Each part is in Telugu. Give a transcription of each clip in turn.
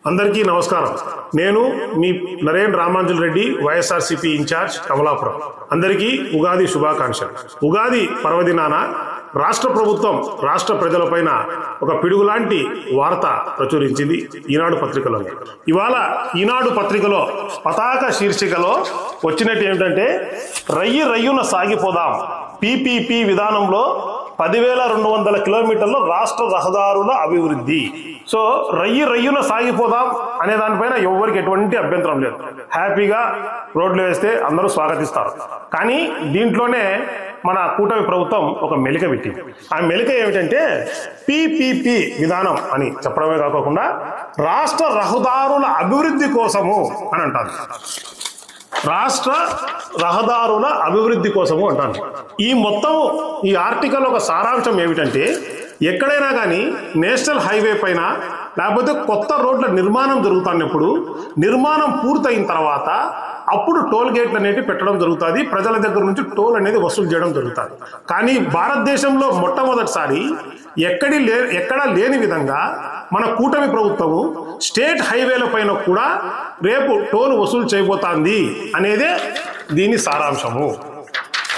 అందరికీ నమస్కారం. నేను మీ నరేన్ రామాంజుల్ రెడ్డి, వైఎస్ఆర్సీపీ ఇన్ఛార్జ్ కమలాపురం. అందరికీ ఉగాది శుభాకాంక్షలు. ఉగాది పర్వదినాన రాష్ట్ర ప్రభుత్వం రాష్ట్ర ప్రజలపైన ఒక పిడుగులాంటి వార్త ప్రచురించింది ఈనాడు పత్రికలో. ఇవాళ ఈనాడు పత్రికలో పతాక శీర్షికలో వచ్చినట్టు ఏమిటంటే, రయ్యి రయ్యున సాగిపోదాం, పీపీపీ విధానంలో 10,200 కిలోమీటర్ల రాష్ట్ర రహదారుల అభివృద్ధి. సో రయ్యి రయ్యున సాగిపోదాం అనే దానిపైన ఎవరికి ఎటువంటి అభ్యంతరం లేదు. హ్యాపీగా రోడ్లు వేస్తే అందరూ స్వాగతిస్తారు. కానీ దీంట్లోనే మన కూటమి ప్రభుత్వం ఒక మెలిక పెట్టింది. ఆ మెలిక ఏమిటంటే, పీపీపీ విధానం అని చెప్పడమే కాకుండా రాష్ట్ర రహదారుల అభివృద్ధి కోసము అని అంటారు. రాష్ట్ర రహదారుల అభివృద్ధి కోసము అంటాను. ఈ ఆర్టికల్ ఒక సారాంశం ఏమిటంటే, ఎక్కడైనా కానీ నేషనల్ హైవే పైన లేకపోతే కొత్త రోడ్ల నిర్మాణం జరుగుతున్నప్పుడు నిర్మాణం పూర్తయిన తర్వాత అప్పుడు టోల్ గేట్లు అనేవి పెట్టడం జరుగుతుంది. ప్రజల దగ్గర నుంచి టోల్ అనేది వసూలు చేయడం జరుగుతుంది. కానీ భారతదేశంలో మొట్టమొదటిసారి ఎక్కడా లేని విధంగా మన కూటమి ప్రభుత్వము స్టేట్ హైవేల పైన కూడా రేపు టోల్ వసూలు చేయబోతోంది అనేదే దీని సారాంశము.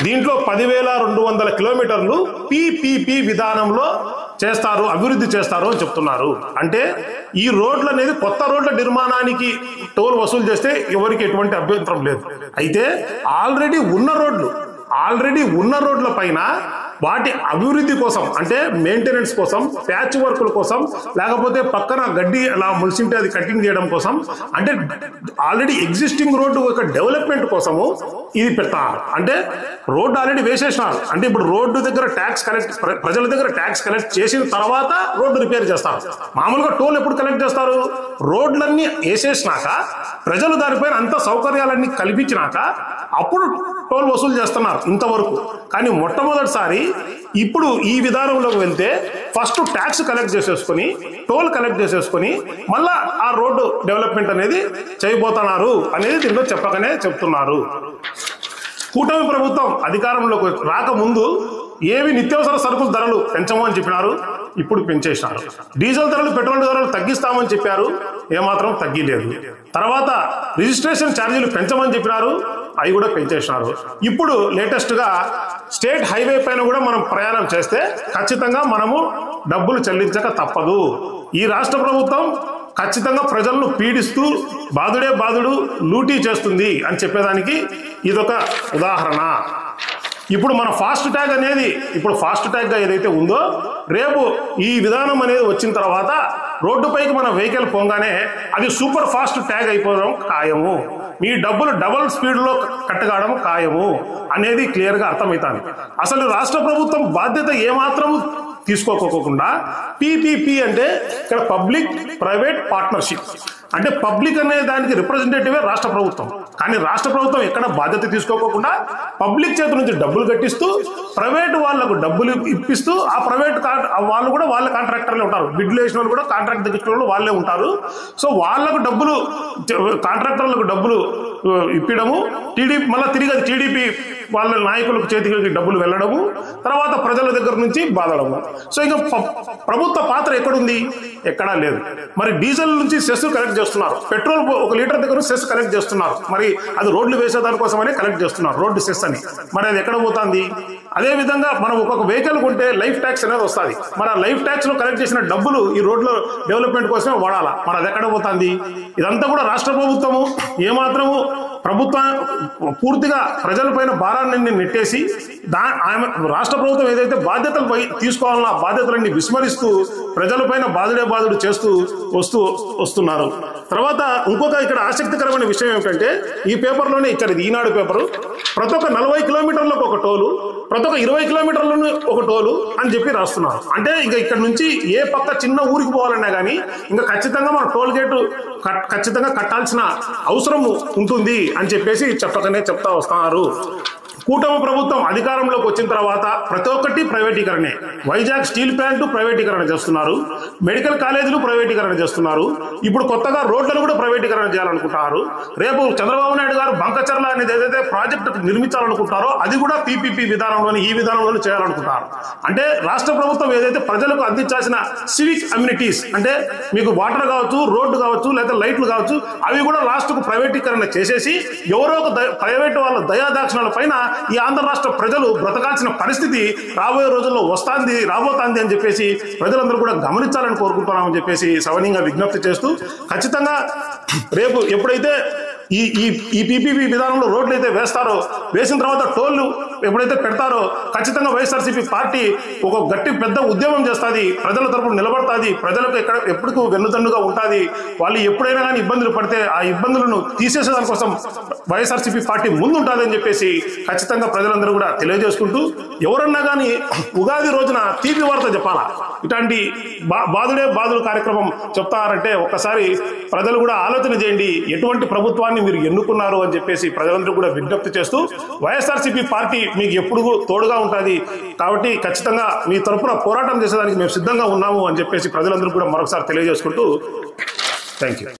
దీంట్లో 10,200 కిలోమీటర్లు పీపీపీ విధానంలో చేస్తారు, అభివృద్ధి చేస్తారు అని చెప్తున్నారు. అంటే ఈ రోడ్లు అనేది కొత్త రోడ్ల నిర్మాణానికి టోల్ వసూలు చేస్తే ఎవరికి ఎటువంటి అభ్యంతరం లేదు. అయితే ఆల్రెడీ ఉన్న రోడ్ల పైన వాటి అభివృద్ధి కోసం, అంటే మెయింటెనెన్స్ కోసం, ప్యాచ్ వర్కుల కోసం, లేకపోతే పక్కన గడ్డి అలా ములిసింటే అది కటింగ్ చేయడం కోసం, అంటే ఆల్రెడీ ఎగ్జిస్టింగ్ రోడ్డు యొక్క డెవలప్మెంట్ కోసము ఇది పెడతారు. అంటే రోడ్డు ఆల్రెడీ వేసేసినారు. అంటే ఇప్పుడు రోడ్డు దగ్గర ప్రజల దగ్గర ట్యాక్స్ కలెక్ట్ చేసిన తర్వాత రోడ్డు రిపేర్ చేస్తారు. మామూలుగా టోల్ ఎప్పుడు కలెక్ట్ చేస్తారు? రోడ్లన్నీ వేసేసినాక, ప్రజలు దానిపైన అంత సౌకర్యాలన్నీ కల్పించినాక అప్పుడు టోల్ వసూలు చేస్తున్నారు ఇంతవరకు. కానీ మొట్టమొదటిసారి ఇప్పుడు ఈ విధానంలోకి వెళ్తే ఫస్ట్ ట్యాక్స్ కలెక్ట్ చేసేసుకొని, టోల్ కలెక్ట్ చేసేసుకొని మళ్ళా ఆ రోడ్డు డెవలప్మెంట్ అనేది చేయబోతున్నారు అనేది దీంట్లో చెప్పకనే చెప్తున్నారు. కూటమి ప్రభుత్వం అధికారంలోకి రాకముందు ఏవి నిత్యావసర సరుకుల ధరలు పెంచము అని చెప్పినారు, ఇప్పుడు పెంచేసినారు. డీజిల్ ధరలు, పెట్రోల్ ధరలు తగ్గిస్తామని చెప్పారు, ఏమాత్రం తగ్గిలేదు. తర్వాత రిజిస్ట్రేషన్ ఛార్జీలు పెంచమని చెప్పినారు, అవి కూడా పెంచేసినారు. ఇప్పుడు లేటెస్ట్ గా స్టేట్ హైవే పైన కూడా మనం ప్రయాణం చేస్తే ఖచ్చితంగా మనము డబ్బులు చెల్లించక తప్పదు. ఈ రాష్ట్ర ప్రభుత్వం ఖచ్చితంగా ప్రజలను పీడిస్తూ బాధుడే బాధుడు లూటీ చేస్తుంది అని చెప్పేదానికి ఇదొక ఉదాహరణ. ఇప్పుడు మన ఫాస్ట్ ట్యాగ్ అనేది, ఇప్పుడు ఫాస్ట్ ట్యాగ్గా ఏదైతే ఉందో, రేపు ఈ విధానం అనేది వచ్చిన తర్వాత రోడ్డుపైకి మన వెహికల్ పోగానే అది సూపర్ ఫాస్ట్ ట్యాగ్ అయిపోవడం ఖాయము. మీ డబ్బులు డబుల్ స్పీడ్లో కట్టగాడడం ఖాయము అనేది క్లియర్గా అర్థమవుతుంది. అసలు రాష్ట్ర ప్రభుత్వం బాధ్యత ఏమాత్రము తీసుకోకోకుండా పీపీపీ అంటే ఇక్కడ పబ్లిక్ ప్రైవేట్ పార్ట్నర్షిప్, అంటే పబ్లిక్ అనే దానికి రిప్రజెంటేటివే రాష్ట్ర ప్రభుత్వం. కానీ రాష్ట్ర ప్రభుత్వం ఎక్కడ బాధ్యత తీసుకోకుండా పబ్లిక్ చేతి నుంచి డబ్బులు కట్టిస్తూ ప్రైవేట్ వాళ్లకు డబ్బులు ఇప్పిస్తూ, ఆ ప్రైవేట్ వాళ్ళు కూడా వాళ్ళ కాంట్రాక్టర్లే ఉంటారు. బిడ్లు వేసిన వాళ్ళు కూడా కాంట్రాక్ట్ తెచ్చిన వాళ్ళు వాళ్ళే ఉంటారు. సో వాళ్లకు డబ్బులు, కాంట్రాక్టర్లకు డబ్బులు ఇప్పడము, మళ్ళీ తిరిగి అది టీడీపీ వాళ్ళ నాయకులకు చేతికి డబ్బులు వెళ్ళడము, తర్వాత ప్రజల దగ్గర నుంచి బాధడము. సో ఇంకా ప్రభుత్వ పాత్ర ఎక్కడుంది? ఎక్కడా లేదు. మరి డీజిల్ నుంచి సెస్ కలెక్ట్ చేస్తున్నారు, పెట్రోల్ 1 లీటర్ దగ్గర సెస్ కలెక్ట్ చేస్తున్నారు. మరి అది రోడ్లు వేసేదానికోసమని కలెక్ట్ చేస్తున్నారు, రోడ్డు సెస్ అని. మరి అది ఎక్కడ పోతుంది? అదే విధంగా మనం ఒక్కొక్క వెహికల్ కొంటే లైఫ్ ట్యాక్స్ అనేది వస్తుంది. మరి ఆ లైఫ్ ట్యాక్స్ లో కలెక్ట్ చేసిన డబ్బులు ఈ రోడ్ల డెవలప్మెంట్ కోసమే వాడాలా. మరి అది ఎక్కడ పోతుంది? ఇదంతా కూడా రాష్ట్ర ప్రభుత్వము ఏమాత్రము పూర్తిగా ప్రజలపైన భారాన్ని నెట్టేసి రాష్ట్ర ప్రభుత్వం ఏదైతే బాధ్యతలు తీసుకోవాలన్నా ఆ బాధ్యతలన్నీ విస్మరిస్తూ ప్రజలపైన బాధుడు చేస్తూ వస్తున్నారు. తర్వాత ఇంకొక ఇక్కడ ఆసక్తికరమైన విషయం ఏమిటంటే, ఈ పేపర్లోనే ఇచ్చారు, ఇది ఈనాడు పేపరు. ప్రతి ఒక్క 40 కిలోమీటర్లకు ఒక టోలు, ప్రతి ఒక్క 20 కిలోమీటర్లను ఒక టోలు అని చెప్పి రాస్తున్నారు. అంటే ఇంకా ఇక్కడ నుంచి ఏ పక్క చిన్న ఊరికి పోవాలన్నా కానీ ఇంకా ఖచ్చితంగా మన టోల్ గేటు ఖచ్చితంగా కట్టాల్సిన అవసరం ఉంటుంది అని చెప్పేసి చెప్పకనే చెప్తా వస్తున్నారు. కూటమి ప్రభుత్వం అధికారంలోకి వచ్చిన తర్వాత ప్రతి ఒక్కటి ప్రైవేటీకరణే. వైజాగ్ స్టీల్ ప్లాంట్ ప్రైవేటీకరణ చేస్తున్నారు, మెడికల్ కాలేజీలు ప్రైవేటీకరణ చేస్తున్నారు, ఇప్పుడు కొత్తగా రోడ్లను కూడా ప్రైవేటీకరణ చేయాలనుకుంటున్నారు. రేపు చంద్రబాబు నాయుడు గారు బంకచర్ల అనేది ఏదైతే ప్రాజెక్టు నిర్మించాలనుకుంటారో అది కూడా పీపీపీ విధానంలోని ఈ విధానంలో చేయాలనుకుంటారు. అంటే రాష్ట్ర ప్రభుత్వం ఏదైతే ప్రజలకు అందించాల్సిన సివిక్ అమ్యూనిటీస్ అంటే మీకు వాటర్ కావచ్చు, రోడ్డు కావచ్చు, లేదా లైట్లు కావచ్చు, అవి కూడా రాష్ట్రకు ప్రైవేటీకరణ చేసేసి ఎవరో ఒక ప్రైవేటు వాళ్ళ దయాదాక్షిణాల పైన ఈ ఆంధ్ర రాష్ట్ర ప్రజలు బ్రతకాల్సిన పరిస్థితి రాబోయే రోజుల్లో రాబోతాంది అని చెప్పేసి ప్రజలందరూ కూడా గమనించాలని కోరుకుంటున్నామని చెప్పేసి సవనీయంగా విజ్ఞప్తి చేస్తూ, ఖచ్చితంగా రేపు ఎప్పుడైతే ఈ పీపీపీ విధానంలో రోడ్లు అయితే వేసిన తర్వాత టోళ్లు ఎప్పుడైతే పెడతారో ఖచ్చితంగా వైఎస్ఆర్సీపీ పార్టీ ఒక గట్టి పెద్ద ఉద్యమం చేస్తుంది, ప్రజల తరపున నిలబడుతుంది, ప్రజలకు ఎప్పటికూ వెన్నుదన్నుగా ఉంటుంది. వాళ్ళు ఎప్పుడైనా కానీ ఇబ్బందులు పడితే ఆ ఇబ్బందులను తీసేసేదాని కోసం వైఎస్ఆర్సీపీ పార్టీ ముందుంటుంది అని చెప్పేసి ఖచ్చితంగా ప్రజలందరూ కూడా తెలియజేసుకుంటూ, ఎవరన్నా కానీ ఉగాది రోజున తీపి వార్త చెప్పాలా, ఇట్లాంటి బాధుడు కార్యక్రమం చెప్తారంటే ఒక్కసారి ప్రజలు కూడా ఆలోచన చేయండి, ఎటువంటి ప్రభుత్వాన్ని మీరు ఎన్నుకున్నారు అని చెప్పేసి ప్రజలందరూ కూడా విజ్ఞప్తి చేస్తూ, వైఎస్ఆర్సీపీ పార్టీ మీకు ఎప్పుడు తోడుగా ఉంటుంది కాబట్టి ఖచ్చితంగా మీ తరపున పోరాటం చేసేదానికి మేము సిద్ధంగా ఉన్నాము అని చెప్పేసి ప్రజలందరూ కూడా మరొకసారి తెలియజేసుకుంటూ థ్యాంక్ యూ.